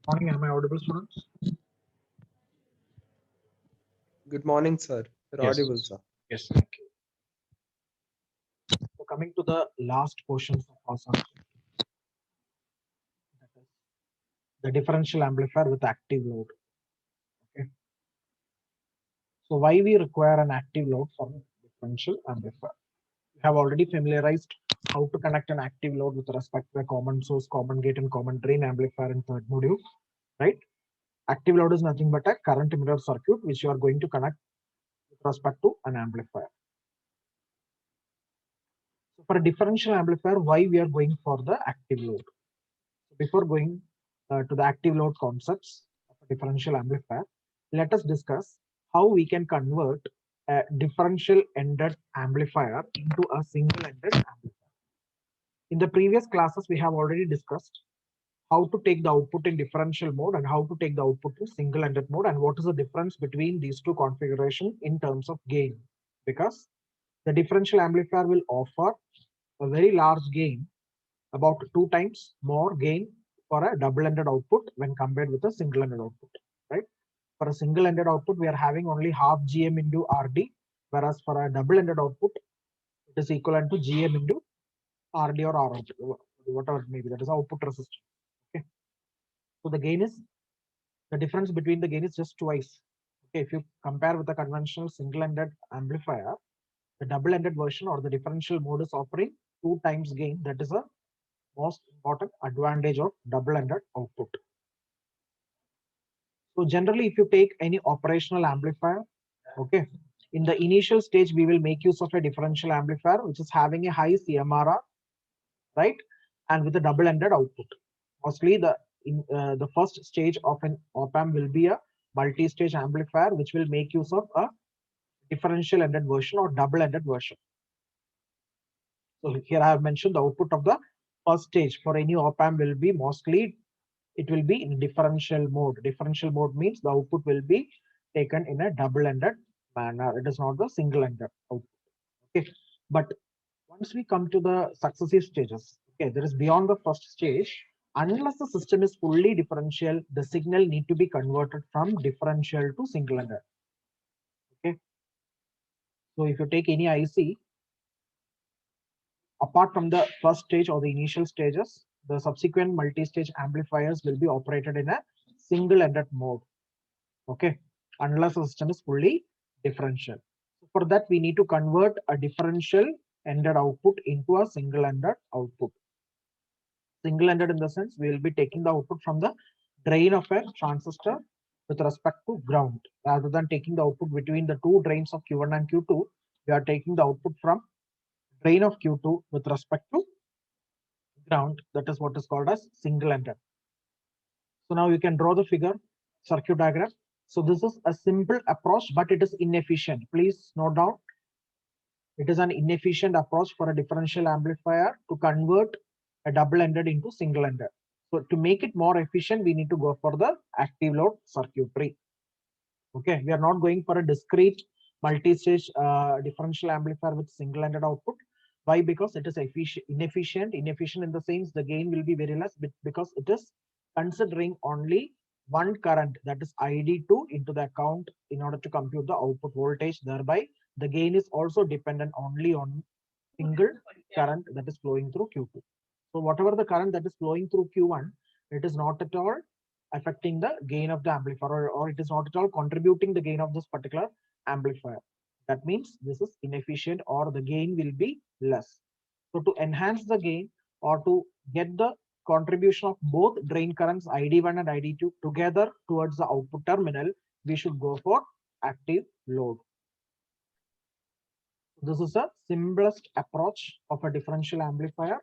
Morning, am I audible, students? Good morning, sir. You're Yes. audible, sir. Yes, thank you. So coming to the last portion of our subject, that is the differential amplifier with active load. Okay. So why we require an active load for differential amplifier? We have already familiarized how to connect an active load with respect to a common source, common gate, and common drain amplifier in third module, right? Active load is nothing but a current emitter circuit which you are going to connect with respect to an amplifier. So for a differential amplifier, why we are going for the active load? Before going to the active load concepts of a differential amplifier, let us discuss how we can convert a differential ended amplifier into a single ended amplifier. In the previous classes, we have already discussed how to take the output in differential mode and how to take the output in single ended mode and what is the difference between these two configurations in terms of gain. Because the differential amplifier will offer a very large gain, about 2 times more gain for a double-ended output when compared with a single-ended output, right? For a single-ended output, we are having only half GM into RD, whereas for a double-ended output, it is equivalent to GM into RD or ROut, whatever it may be. That is output resistance. Okay. So the difference between the gain is just twice. Okay. If you compare with a conventional single-ended amplifier, the double-ended version or the differential mode is offering 2 times gain. That is a most important advantage of double-ended output. So generally, if you take any operational amplifier, okay, in the initial stage, we will make use of a differential amplifier, which is having a high CMRR, right? And with a double-ended output. Mostly the first stage of an op-amp will be a multi-stage amplifier, which will make use of a differential ended version or double-ended version. So here I have mentioned the output of the first stage for any op-amp will be mostly it will be in differential mode. Differential mode means the output will be taken in a double-ended manner. It is not the single-ended output. Okay, but once we come to the successive stages, okay, there is beyond the first stage. Unless the system is fully differential, the signal need to be converted from differential to single-ended. Okay, so if you take any IC, apart from the first stage or the initial stages, the subsequent multi-stage amplifiers will be operated in a single-ended mode. Okay, unless the system is fully differential. So for that, we need to convert a differential ended output into a single-ended output. Single-ended in the sense we will be taking the output from the drain of a transistor with respect to ground. Rather than taking the output between the two drains of Q1 and Q2, we are taking the output from drain of Q2 with respect to ground. That is what is called as single-ended. So now you can draw the figure, circuit diagram. So this is a simple approach, but it is inefficient. Please note down, it is an inefficient approach for a differential amplifier to convert a double-ended into single-ended. So to make it more efficient, we need to go for the active load circuitry. Okay, we are not going for a discrete multi-stage differential amplifier with single-ended output. Why? Because it is inefficient. Inefficient in the sense the gain will be very less because it is considering only one current, that is ID2, into the account in order to compute the output voltage. Thereby, the gain is also dependent only on single current that is flowing through Q2. So whatever the current that is flowing through Q1, it is not at all affecting the gain of the amplifier, or it is not at all contributing the gain of this particular amplifier. That means this is inefficient or the gain will be less. So to enhance the gain or to get the contribution of both drain currents ID1 and ID2 together towards the output terminal, we should go for active load. This is the simplest approach of a differential amplifier.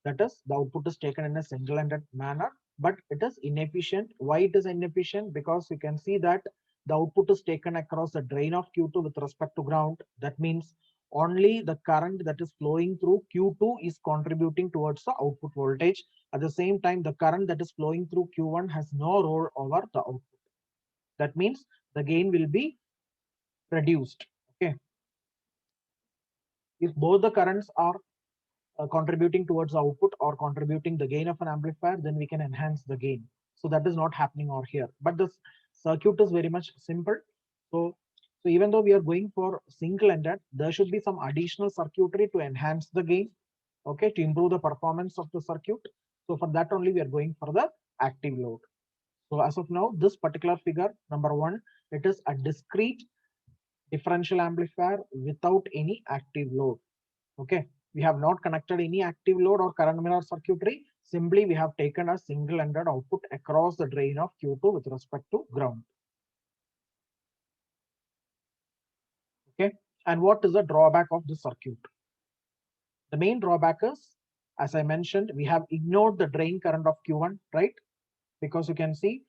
That is, the output is taken in a single-ended manner, but it is inefficient. Why it is inefficient? Because you can see that the output is taken across the drain of Q2 with respect to ground. That means only the current that is flowing through Q2 is contributing towards the output voltage. At the same time, the current that is flowing through Q1 has no role over the output. That means the gain will be reduced. Okay. If both the currents are contributing towards the output or contributing the gain of an amplifier, then we can enhance the gain. So that is not happening over here. But this circuit is very much simple. So even though we are going for single-ended, there should be some additional circuitry to enhance the gain, okay, to improve the performance of the circuit. So for that only we are going for the active load. So as of now, this particular figure, number one, it is a discrete differential amplifier without any active load. Okay, we have not connected any active load or current mirror circuitry. Simply we have taken a single-ended output across the drain of Q2 with respect to ground. Okay, and what is the drawback of the circuit? The main drawback is, as I mentioned, we have ignored the drain current of Q1, right? Because you can see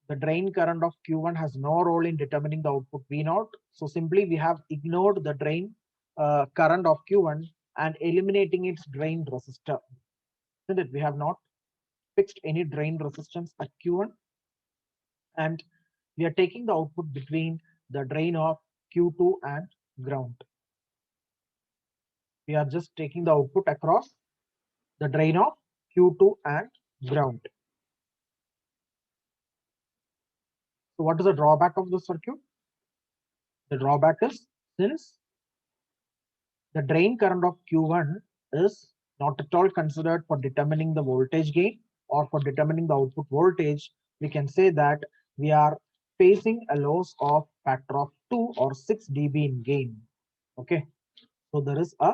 the drain current of Q1 has no role in determining the output V0. So simply we have ignored the drain current of Q1 and eliminating its drain resistor. Isn't it? We have not fixed any drain resistance at Q1, and we are taking the output between the drain of Q2 and ground. We are just taking the output across the drain of Q2 and ground. So what is the drawback of the circuit? The drawback is, since the drain current of Q1 is not at all considered for determining the voltage gain or for determining the output voltage, we can say that we are facing a loss of factor of 2 or 6 dB in gain. Okay, so there is a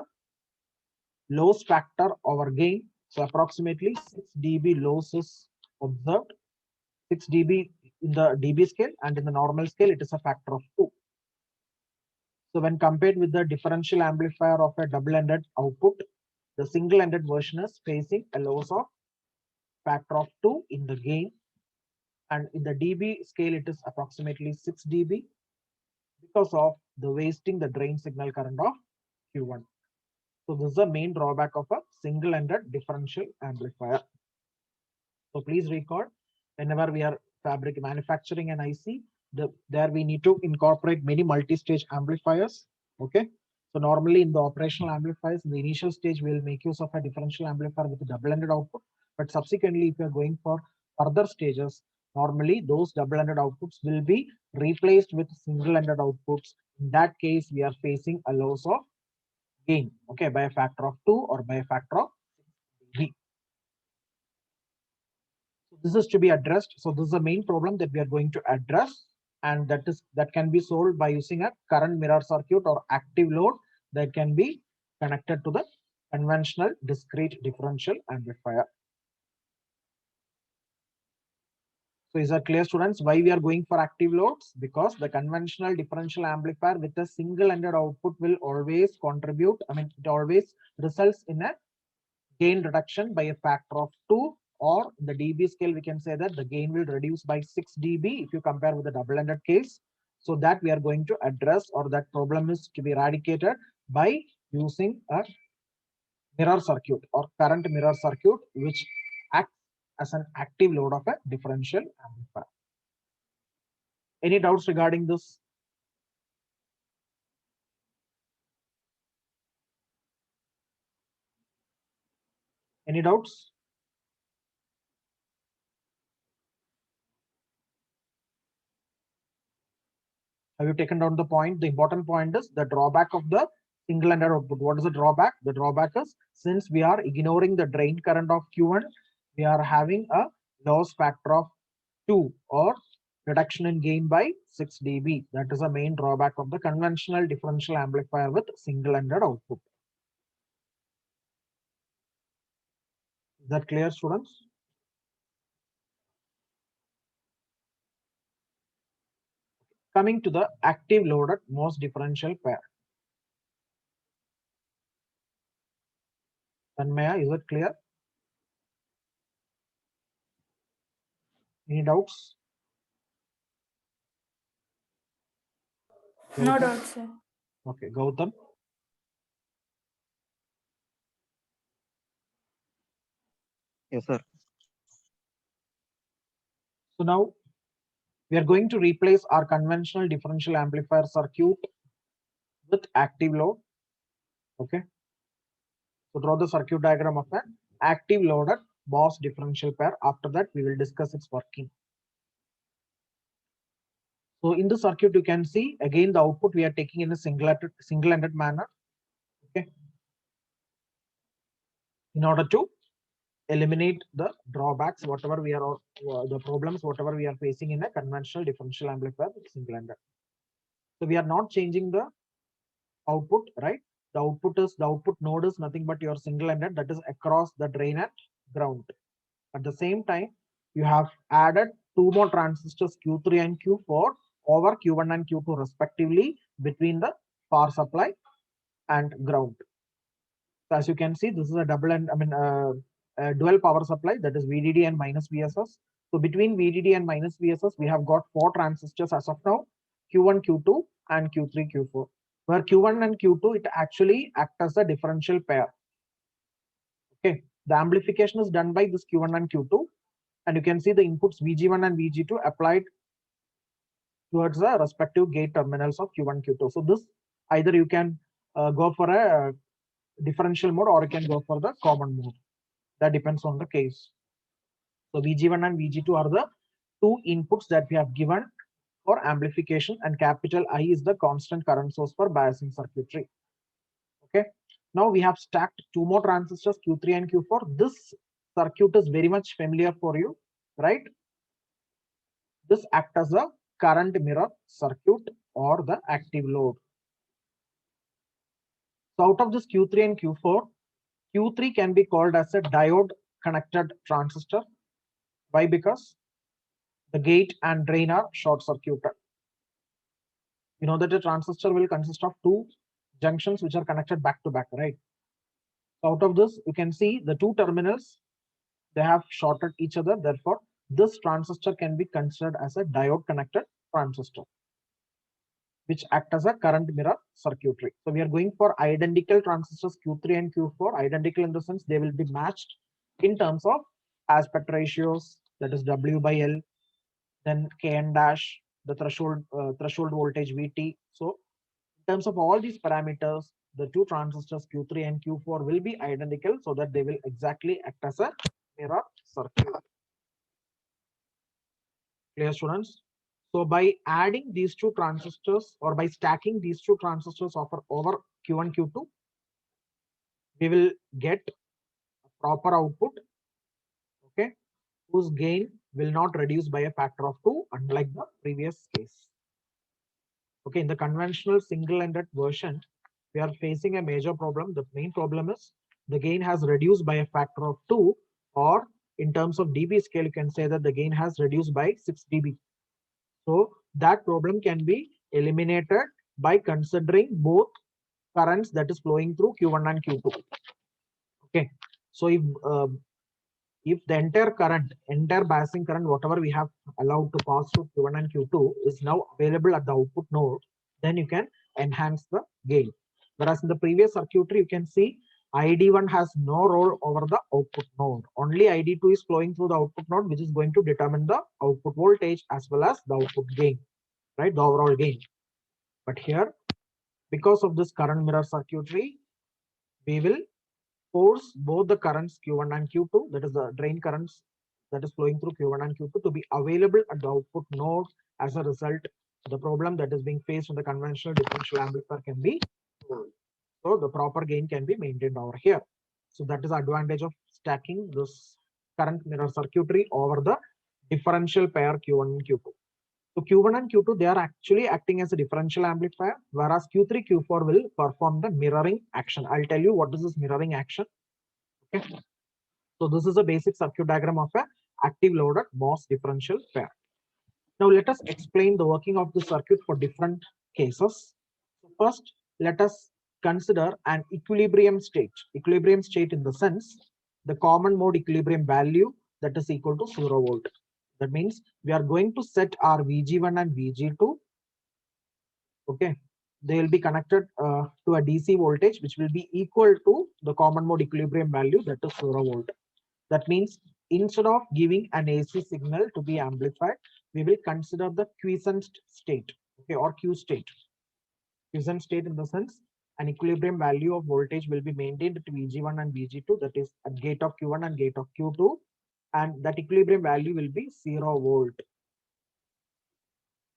loss factor over gain. So approximately 6 dB loss is observed, 6 dB in the dB scale, and in the normal scale it is a factor of 2. So when compared with the differential amplifier of a double-ended output, the single-ended version is facing a loss of factor of 2 in the gain, and in the dB scale it is approximately 6 dB because of the wasting the drain signal current of Q1. So this is the main drawback of a single-ended differential amplifier. So please record, whenever we are manufacturing an IC, there we need to incorporate many multi-stage amplifiers. Okay, so normally in the operational amplifiers, in the initial stage, we'll make use of a differential amplifier with a double-ended output. But subsequently, if you're going for further stages, normally those double-ended outputs will be replaced with single-ended outputs. In that case, we are facing a loss of gain, okay, by a factor of 2 or by a factor of 6 dB. So this is to be addressed. So this is the main problem that we are going to address, and that can be solved by using a current mirror circuit or active load that can be connected to the conventional discrete differential amplifier. So is that clear, students, why we are going for active loads? Because the conventional differential amplifier with a single-ended output will always contribute, it always results in a gain reduction by a factor of 2, or in the dB scale, we can say that the gain will reduce by 6 dB if you compare with the double-ended case. So that we are going to address, or that problem is to be eradicated by using a mirror circuit or current mirror circuit, which acts as an active load of a differential amplifier. Any doubts regarding this? Any doubts? Have you taken down the point? The important point is the drawback of the single-ended output. What is the drawback? The drawback is, since we are ignoring the drain current of Q1, we are having a loss factor of 2 or reduction in gain by 6 dB. That is the main drawback of the conventional differential amplifier with single-ended output. Is that clear, students? Coming to the active loaded MOS differential pair. Tanmaya, is it clear? Any doubts? No Gautam? doubt, sir. Okay, Gautam. Yes, sir. So now we are going to replace our conventional differential amplifier circuit with active load. Okay. So draw the circuit diagram of an active loaded Bose differential pair. After that, we will discuss its working. So in the circuit, you can see again the output we are taking in a single-ended manner. Okay. In order to eliminate the drawbacks, whatever we are, the problems, whatever we are facing in a conventional differential amplifier with single-ended. So we are not changing the output, right? The output node is nothing but your single-ended, that is across the drain and ground. At the same time, you have added two more transistors Q3 and Q4 over Q1 and Q2 respectively between the power supply and ground. So as you can see, this is a dual power supply, that is VDD and minus VSS. So between VDD and minus VSS, we have got four transistors as of now, Q1, Q2 and Q3, Q4. Where Q1 and Q2, it actually act as a differential pair. Okay, the amplification is done by this Q1 and Q2, and you can see the inputs VG1 and VG2 applied towards the respective gate terminals of Q1, Q2. So this either you can go for a differential mode or you can go for the common mode. That depends on the case. So VG1 and VG2 are the two inputs that we have given for amplification, and capital I is the constant current source for biasing circuitry. Okay. Now we have stacked two more transistors Q3 and Q4. This circuit is very much familiar for you, right? This acts as a current mirror circuit or the active load. So out of this Q3 and Q4, Q3 can be called as a diode connected transistor. Why? Because the gate and drain are short circuited. You know that a transistor will consist of two junctions which are connected back to back, right? So out of this, you can see the two terminals, they have shorted each other. Therefore, this transistor can be considered as a diode connected transistor, which act as a current mirror circuitry. So we are going for identical transistors Q3 and Q4, identical in the sense they will be matched in terms of aspect ratios, that is W by L, then Kn dash, the threshold voltage Vt. So in terms of all these parameters, the two transistors Q3 and Q4 will be identical, so that they will exactly act as a mirror circuit. Clear, students? So by adding these two transistors or by stacking these two transistors over Q1, Q2, we will get a proper output, okay, whose gain will not reduce by a factor of 2, unlike the previous case. Okay, in the conventional single-ended version, we are facing a major problem. The main problem is the gain has reduced by a factor of 2, or in terms of dB scale, you can say that the gain has reduced by 6 dB. So that problem can be eliminated by considering both currents that is flowing through Q1 and Q2. Okay, so if the entire biasing current, whatever we have allowed to pass through Q1 and Q2 is now available at the output node, then you can enhance the gain. Whereas in the previous circuitry, you can see ID1 has no role over the output node. Only ID2 is flowing through the output node, which is going to determine the output voltage as well as the output gain, right? The overall gain. But here, because of this current mirror circuitry, we will force both the currents Q1 and Q2, that is the drain currents that is flowing through Q1 and Q2, to be available at the output node. As a result, the problem that is being faced in the conventional differential amplifier can be solved. So the proper gain can be maintained over here. So that is the advantage of stacking this current mirror circuitry over the differential pair Q1 and Q2. So Q1 and Q2, they are actually acting as a differential amplifier, whereas Q3, Q4 will perform the mirroring action. I'll tell you what is this mirroring action. Okay. So this is a basic circuit diagram of a active loaded Bose differential pair. Now let us explain the working of the circuit for different cases. So first, let us consider an equilibrium state. Equilibrium state in the sense, the common mode equilibrium value that is equal to 0 volt. That means we are going to set our VG1 and VG2. Okay, they will be connected to a DC voltage which will be equal to the common mode equilibrium value, that is 0 volt. That means instead of giving an AC signal to be amplified, we will consider the quiescent state, okay, or Q state. Quiescent state in the sense an equilibrium value of voltage will be maintained at VG1 and VG2, that is at gate of Q1 and gate of Q2, and that equilibrium value will be 0 volt.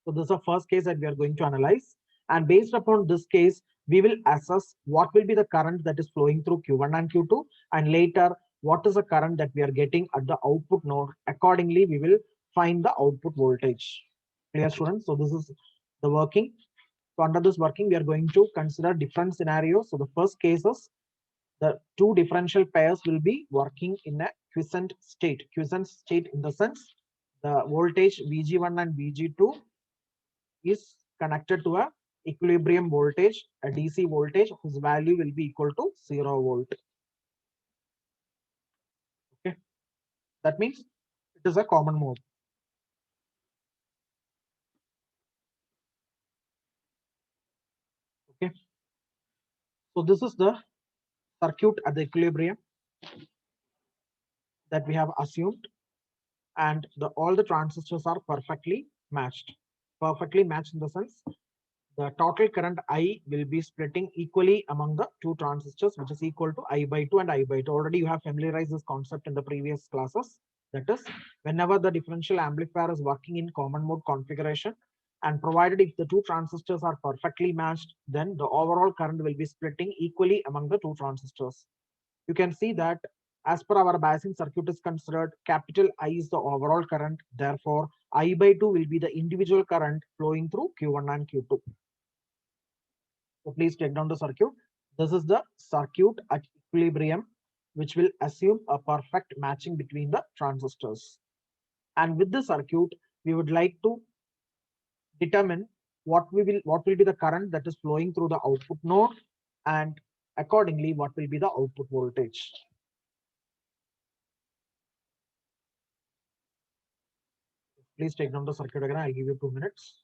So this is the first case that we are going to analyze. And based upon this case, we will assess what will be the current that is flowing through Q1 and Q2, and later what is the current that we are getting at the output node. Accordingly, we will find the output voltage. Clear, students? So this is the working. So under this working, we are going to consider different scenarios. So the first case is the two differential pairs will be working in a quiescent state. Quiescent state in the sense the voltage VG1 and VG2 is connected to a equilibrium voltage, a DC voltage whose value will be equal to 0 volt. Okay, that means it is a common mode. Okay, so this is the circuit at the equilibrium that we have assumed, and all the transistors are perfectly matched. Perfectly matched in the sense the total current I will be splitting equally among the two transistors, which is equal to I by 2 and I by 2. Already you have familiarized this concept in the previous classes. That is, whenever the differential amplifier is working in common mode configuration, and provided if the two transistors are perfectly matched, then the overall current will be splitting equally among the two transistors. You can see that as per our biasing circuit is considered, capital I is the overall current. Therefore, I by 2 will be the individual current flowing through Q1 and Q2. So please take down the circuit. This is the circuit at equilibrium, which will assume a perfect matching between the transistors. And with the circuit, we would like to determine what will be the current that is flowing through the output node, and accordingly what will be the output voltage. Please take down the circuit diagram. I'll give you 2 minutes.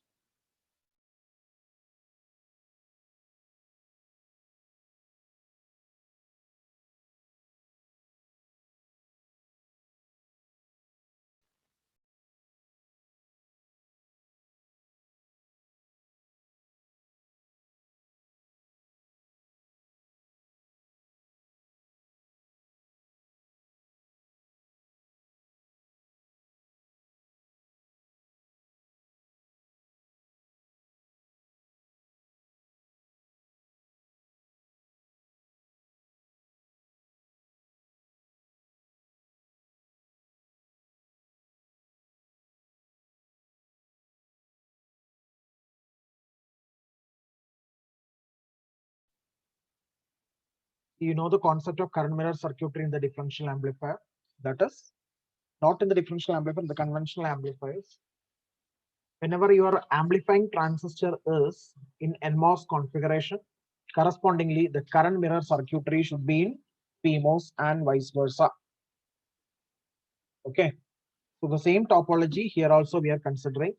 You know the concept of current mirror circuitry in the differential amplifier. That is, not in the differential amplifier, the conventional amplifiers. Whenever your amplifying transistor is in NMOS configuration, correspondingly, the current mirror circuitry should be in PMOS and vice versa. Okay, so the same topology here also we are considering.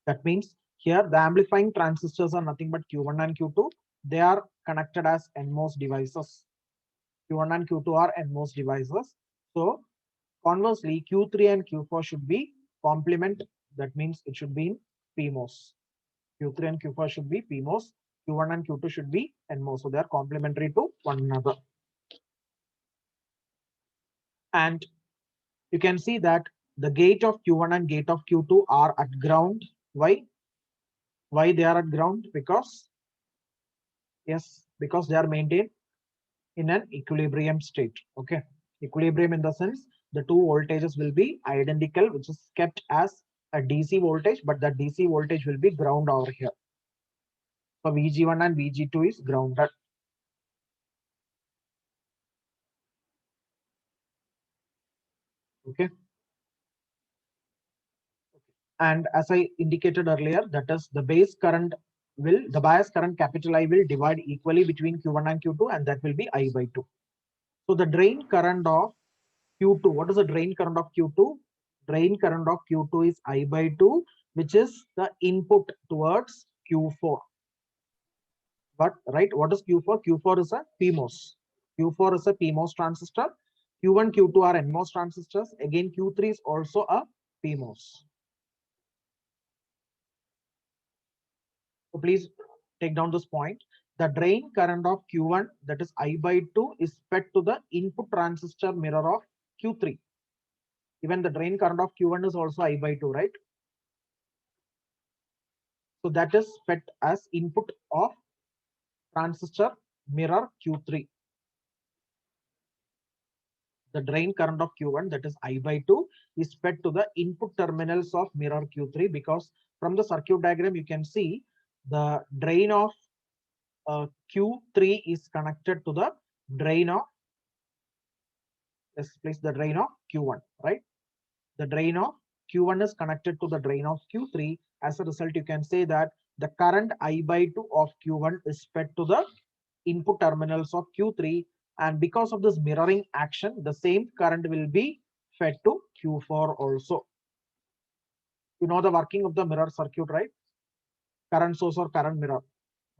That means here the amplifying transistors are nothing but Q1 and Q2. They are connected as NMOS devices. Q1 and Q2 are NMOS devices. So conversely, Q3 and Q4 should be complement. That means it should be in PMOS. Q3 and Q4 should be PMOS. Q1 and Q2 should be NMOS. So they are complementary to one another. And you can see that the gate of Q1 and gate of Q2 are at ground. Why? Why they are at ground? Because, yes, because they are maintained in an equilibrium state. Okay, equilibrium in the sense the two voltages will be identical, which is kept as a DC voltage, but that DC voltage will be ground over here. So VG1 and VG2 is grounded. Okay. And as I indicated earlier, that is the base current the bias current capital I will divide equally between Q1 and Q2, and that will be I by 2. So the drain current of Q2, what is the drain current of Q2? Drain current of Q2 is I by 2, which is the input towards Q4. But right, what is Q4? Q4 is a PMOS. Q4 is a PMOS transistor. Q1, Q2 are NMOS transistors. Again, Q3 is also a PMOS. So please take down this point. the drain current of Q1, that is I by 2, is fed to the input transistor mirror of Q3. Even the drain current of Q1 is also I by 2, right? So that is fed as input of transistor mirror Q3. The drain current of Q1, that is I by 2, is fed to the input terminals of mirror Q3, because from the circuit diagram you can see the drain of Q3 is connected to the drain of, let's place the drain of Q1, right? The drain of Q1 is connected to the drain of Q3. As a result, you can say that the current I by 2 of Q1 is fed to the input terminals of Q3, and because of this mirroring action, the same current will be fed to Q4 also. You know the working of the mirror circuit, right? Current source or current mirror.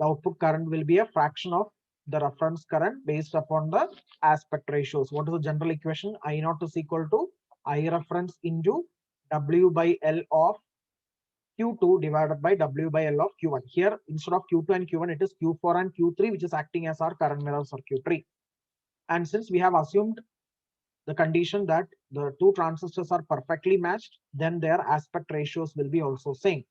The output current will be a fraction of the reference current based upon the aspect ratios. What is the general equation? I naught is equal to I reference into W by L of Q2 divided by W by L of Q1. Here, instead of Q2 and Q1, it is Q4 and Q3, which is acting as our current mirror circuitry. And since we have assumed the condition that the two transistors are perfectly matched, then their aspect ratios will be also same,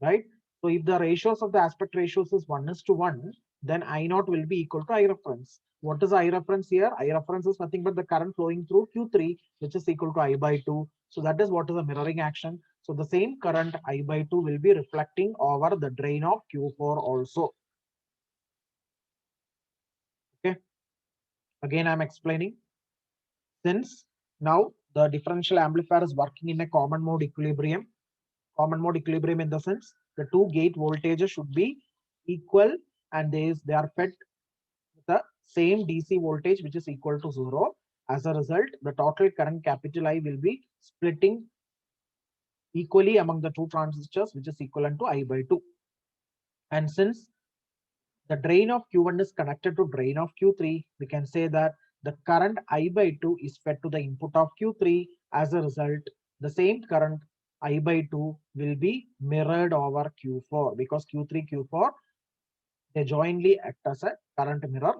right? So if the ratios of the aspect ratios is 1:1, then I naught will be equal to I reference. What is I reference here? I reference is nothing but the current flowing through Q3, which is equal to I by 2. So that is what is the mirroring action. So the same current I by 2 will be reflecting over the drain of Q4 also. Okay. Again, I'm explaining. Since now the differential amplifier is working in a common mode equilibrium. Common mode equilibrium in the sense the two gate voltages should be equal, and they are fed with the same DC voltage which is equal to 0. As a result, the total current capital I will be splitting equally among the two transistors, which is equivalent to I by 2. And since the drain of Q1 is connected to drain of Q3, we can say that the current I by 2 is fed to the input of Q3. As a result, the same current I by 2 will be mirrored over Q4, because Q3, Q4, they jointly act as a current mirror.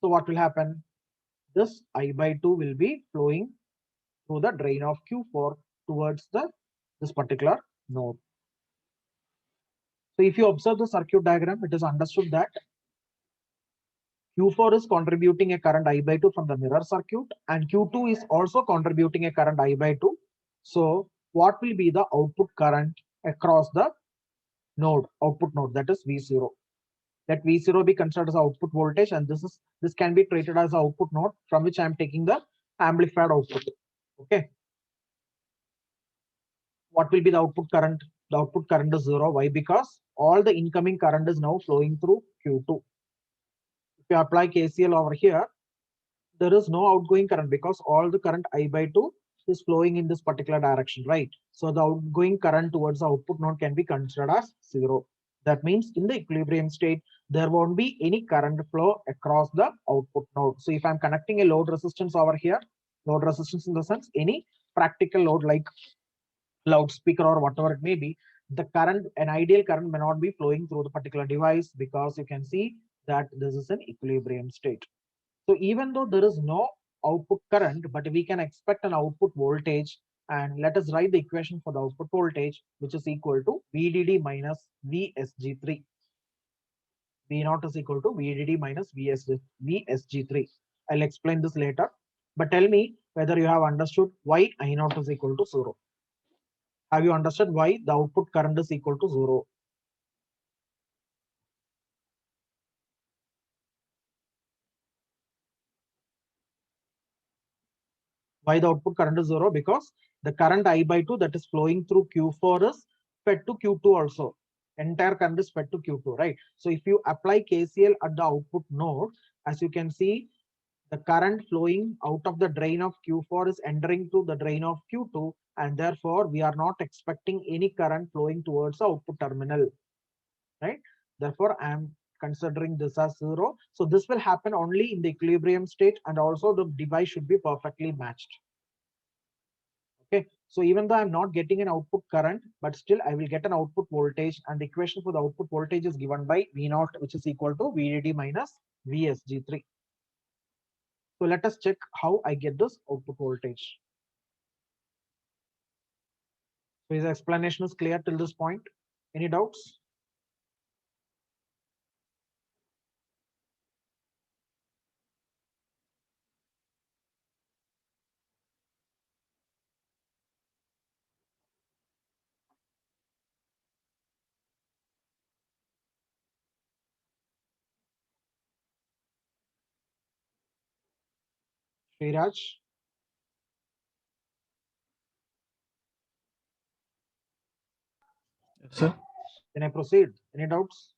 So what will happen? This I by 2 will be flowing through the drain of Q4 towards this particular node. So if you observe the circuit diagram, it is understood that Q4 is contributing a current I by 2 from the mirror circuit, and Q2 is also contributing a current I by 2. So what will be the output current across the node, output node, that is V0. Let V0 be considered as output voltage, and this can be treated as output node from which I am taking the amplified output. Okay. What will be the output current? The output current is 0. Why? Because all the incoming current is now flowing through Q2. If you apply KCL over here, there is no outgoing current because all the current I by 2 is flowing in this particular direction, right? So the outgoing current towards the output node can be considered as 0. That means in the equilibrium state, there won't be any current flow across the output node. So if I'm connecting a load resistance over here, load resistance in the sense any practical load like loudspeaker or whatever it may be, the current, an ideal current may not be flowing through the particular device, because you can see that this is an equilibrium state. So even though there is no output current, but we can expect an output voltage, and let us write the equation for the output voltage, which is equal to VDD minus VSG3. V0 is equal to VDD minus VSG3. I'll explain this later, but tell me whether you have understood why I0 is equal to 0. Have you understood why the output current is equal to 0? Why the output current is 0? Because the current I by 2 that is flowing through Q4 is fed to Q2 also. Entire current is fed to Q2, right? So if you apply KCL at the output node, as you can see, the current flowing out of the drain of Q4 is entering to the drain of Q2, and therefore we are not expecting any current flowing towards the output terminal, right? Therefore, I am considering this as 0. So this will happen only in the equilibrium state, and also the device should be perfectly matched. Okay, So even though I'm not getting an output current, but still I will get an output voltage, and the equation for the output voltage is given by V naught, which is equal to VDD minus VSG3. So let us check how I get this output voltage. So his explanation is clear till this point. Any doubts? Sriraj, Yes, sir. can I proceed? Any doubts?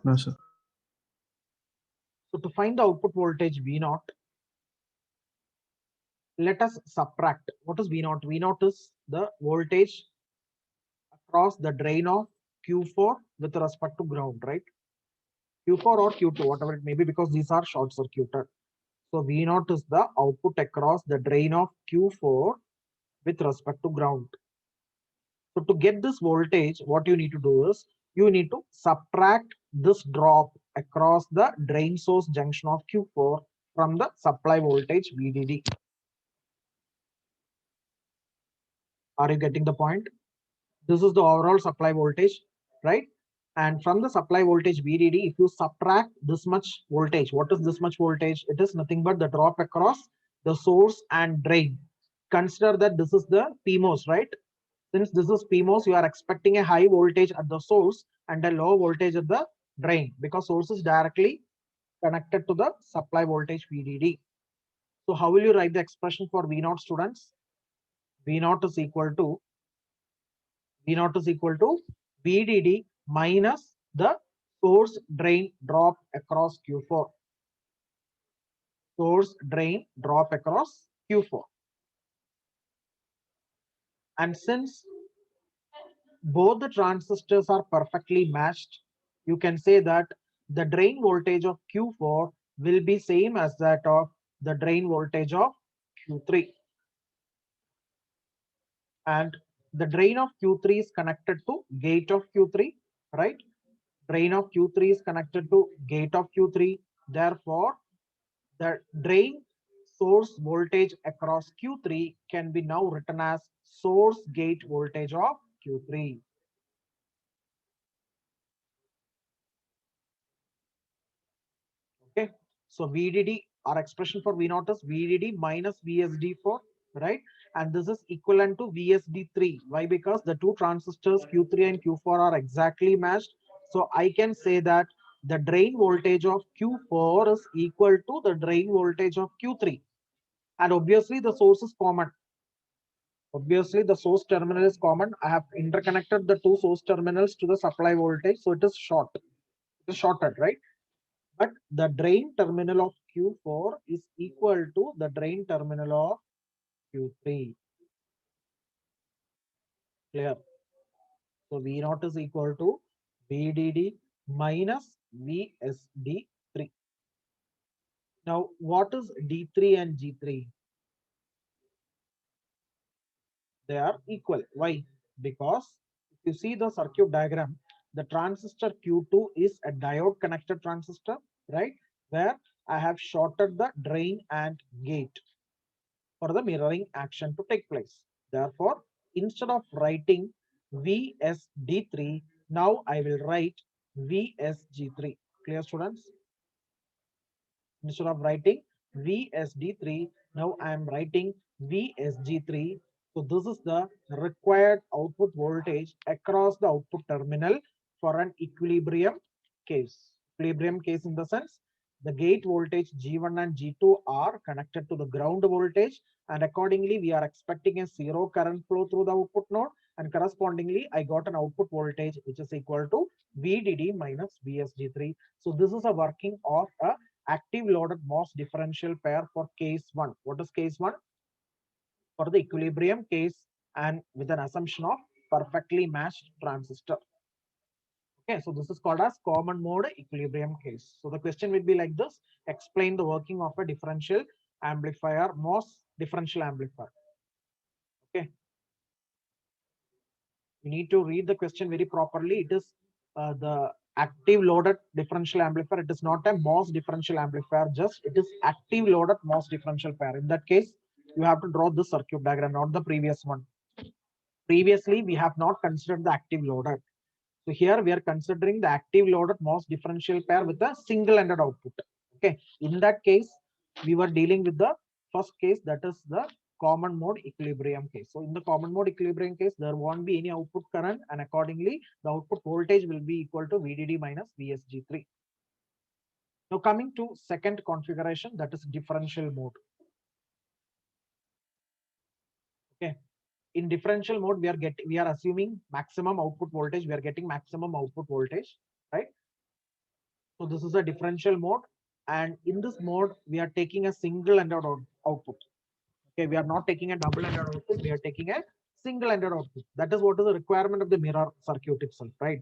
No, sir. So to find the output voltage V naught, let us subtract. What is V naught? V naught is the voltage across the drain of Q4 with respect to ground, right? Q4 or Q2, whatever it may be, because these are short circuited. So V naught is the output across the drain of Q4 with respect to ground. So to get this voltage, what you need to do is you need to subtract this drop across the drain source junction of Q4 from the supply voltage VDD. Are you getting the point? This is the overall supply voltage, right? And from the supply voltage VDD, if you subtract this much voltage, what is this much voltage? It is nothing but the drop across the source and drain. Consider that this is the PMOS, right? Since this is PMOS, you are expecting a high voltage at the source and a low voltage at the drain, because source is directly connected to the supply voltage VDD. So how will you write the expression for V0, students? V0 is equal to VDD minus the source drain drop across Q4. Source drain drop across Q4. And since both the transistors are perfectly matched, you can say that the drain voltage of Q4 will be same as that of the drain voltage of Q3. And the drain of Q3 is connected to gate of Q3, right? Drain of Q3 is connected to gate of Q3. Therefore, the drain source voltage across Q3 can be now written as source gate voltage of Q3. Okay, so VDD, our expression for V0 is VDD minus VSD4, right? And this is equivalent to VSD3. Why? Because the two transistors Q3 and Q4 are exactly matched. So I can say that the drain voltage of Q4 is equal to the drain voltage of Q3. And obviously the source is common. Obviously the source terminal is common. I have interconnected the two source terminals to the supply voltage. So it is short. It is shorted, right? But the drain terminal of Q4 is equal to the drain terminal of Q3. Clear? So V0 is equal to VDD minus VSD3. Now, what is D3 and G3? They are equal. Why? Because if you see the circuit diagram, the transistor Q2 is a diode connected transistor, right? Where I have shorted the drain and gate for the mirroring action to take place. Therefore, instead of writing VSD3, now I will write VSG3. Clear, students? Instead of writing VSD3, now I am writing VSG3. So this is the required output voltage across the output terminal for an equilibrium case. Equilibrium case in the sense the gate voltage G1 and G2 are connected to the ground voltage, and accordingly we are expecting a zero current flow through the output node, and correspondingly I got an output voltage which is equal to VDD minus VSG3. So this is a working of a active loaded MOS differential pair for case 1. What is case 1? For the equilibrium case and with an assumption of perfectly matched transistor. Okay, so this is called as common mode equilibrium case. So the question will be like this: explain the working of a differential amplifier, MOS differential amplifier. Okay. You need to read the question very properly. It is the active loaded differential amplifier. It is not a MOS differential amplifier, just it is active loaded MOS differential pair. In that case, you have to draw this circuit diagram, not the previous one. Previously, we have not considered the active loaded. So here we are considering the active loaded MOS differential pair with a single-ended output. Okay. In that case, we were dealing with the first case, that is the common mode equilibrium case. So in the common mode equilibrium case, there won't be any output current, and accordingly, the output voltage will be equal to VDD minus VSG3. Now coming to second configuration, that is differential mode. Okay. In differential mode, we are assuming maximum output voltage. We are getting maximum output voltage, right? So this is a differential mode, and in this mode, we are taking a single-ended output. Okay, we are not taking a double-ended output. We are taking a single-ended output. That is what is the requirement of the mirror circuit itself, right?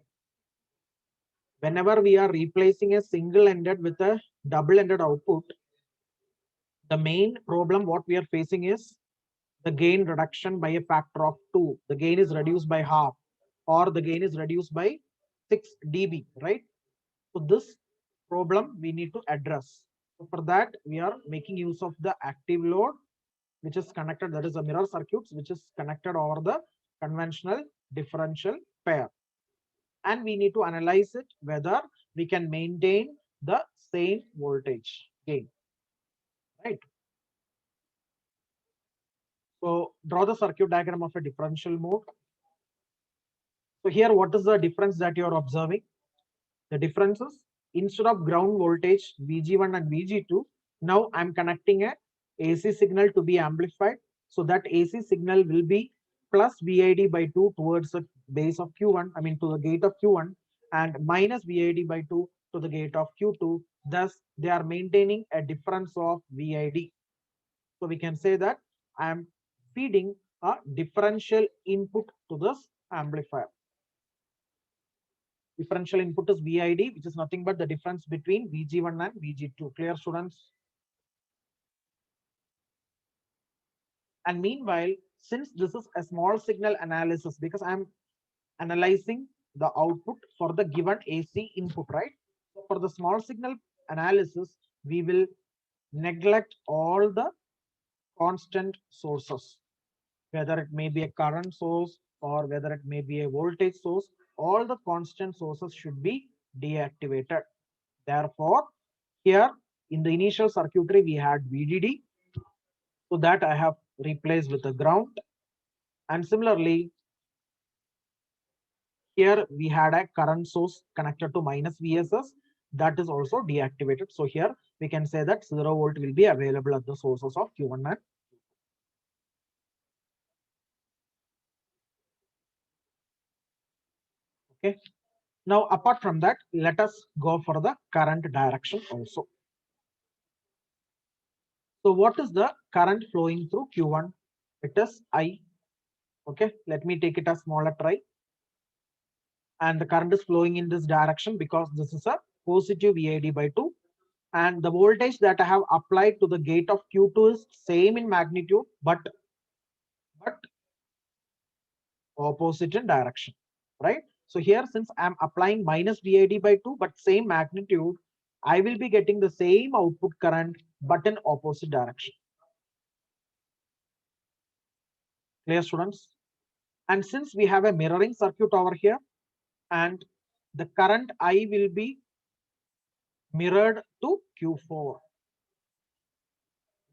Whenever we are replacing a single-ended with a double-ended output, the main problem what we are facing is the gain reduction by a factor of 2. The gain is reduced by half, or the gain is reduced by 6 dB, right? So this problem we need to address. So for that, we are making use of the active load, which is connected, that is a mirror circuits, which is connected over the conventional differential pair. And we need to analyze it whether we can maintain the same voltage gain, right? So draw the circuit diagram of a differential mode. So here, what is the difference that you are observing? The difference is, instead of ground voltage VG1 and VG2, now I'm connecting a AC signal to be amplified. So that AC signal will be plus VID by 2 towards the base of Q1, I mean to the gate of Q1, and minus VID by 2 to the gate of Q2. Thus, they are maintaining a difference of VID. So we can say that I am feeding a differential input to this amplifier. Differential input is VID, which is nothing but the difference between VG1 and VG2. Clear, students? And meanwhile, since this is a small signal analysis, because I'm analyzing the output for the given AC input, right? So for the small signal analysis, we will neglect all the constant sources, whether it may be a current source or whether it may be a voltage source. All the constant sources should be deactivated. Therefore, here in the initial circuitry, we had VDD. So that I have replaced with a ground. And similarly, here we had a current source connected to minus VSS. That is also deactivated. So here we can say that 0 volt will be available at the sources of Q1 and okay. Now, apart from that, let us go for the current direction also. So what is the current flowing through Q1? It is I. Okay, let me take it as small letter I. And the current is flowing in this direction because this is a positive VID by 2. And the voltage that I have applied to the gate of Q2 is same in magnitude, but opposite in direction, right? So here, since I'm applying minus VID by 2, but same magnitude, I will be getting the same output current, but in opposite direction. Clear, students? And since we have a mirroring circuit over here, and the current I will be mirrored to Q4.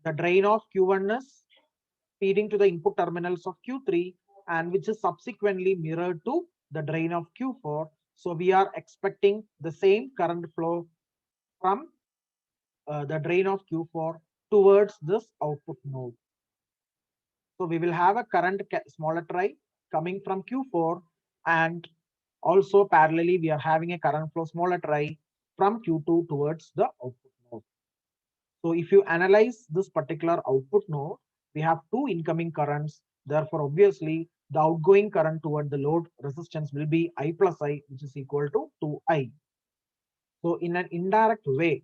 The drain of Q1 is feeding to the input terminals of Q3, and which is subsequently mirrored to the drain of Q4. So we are expecting the same current flow from the drain of Q4 towards this output node. So we will have a current smaller I coming from Q4, and also parallelly we are having a current flow smaller I from Q2 towards the output node. So if you analyze this particular output node, we have two incoming currents. Therefore, obviously, the outgoing current toward the load resistance will be I plus I, which is equal to 2I. So in an indirect way,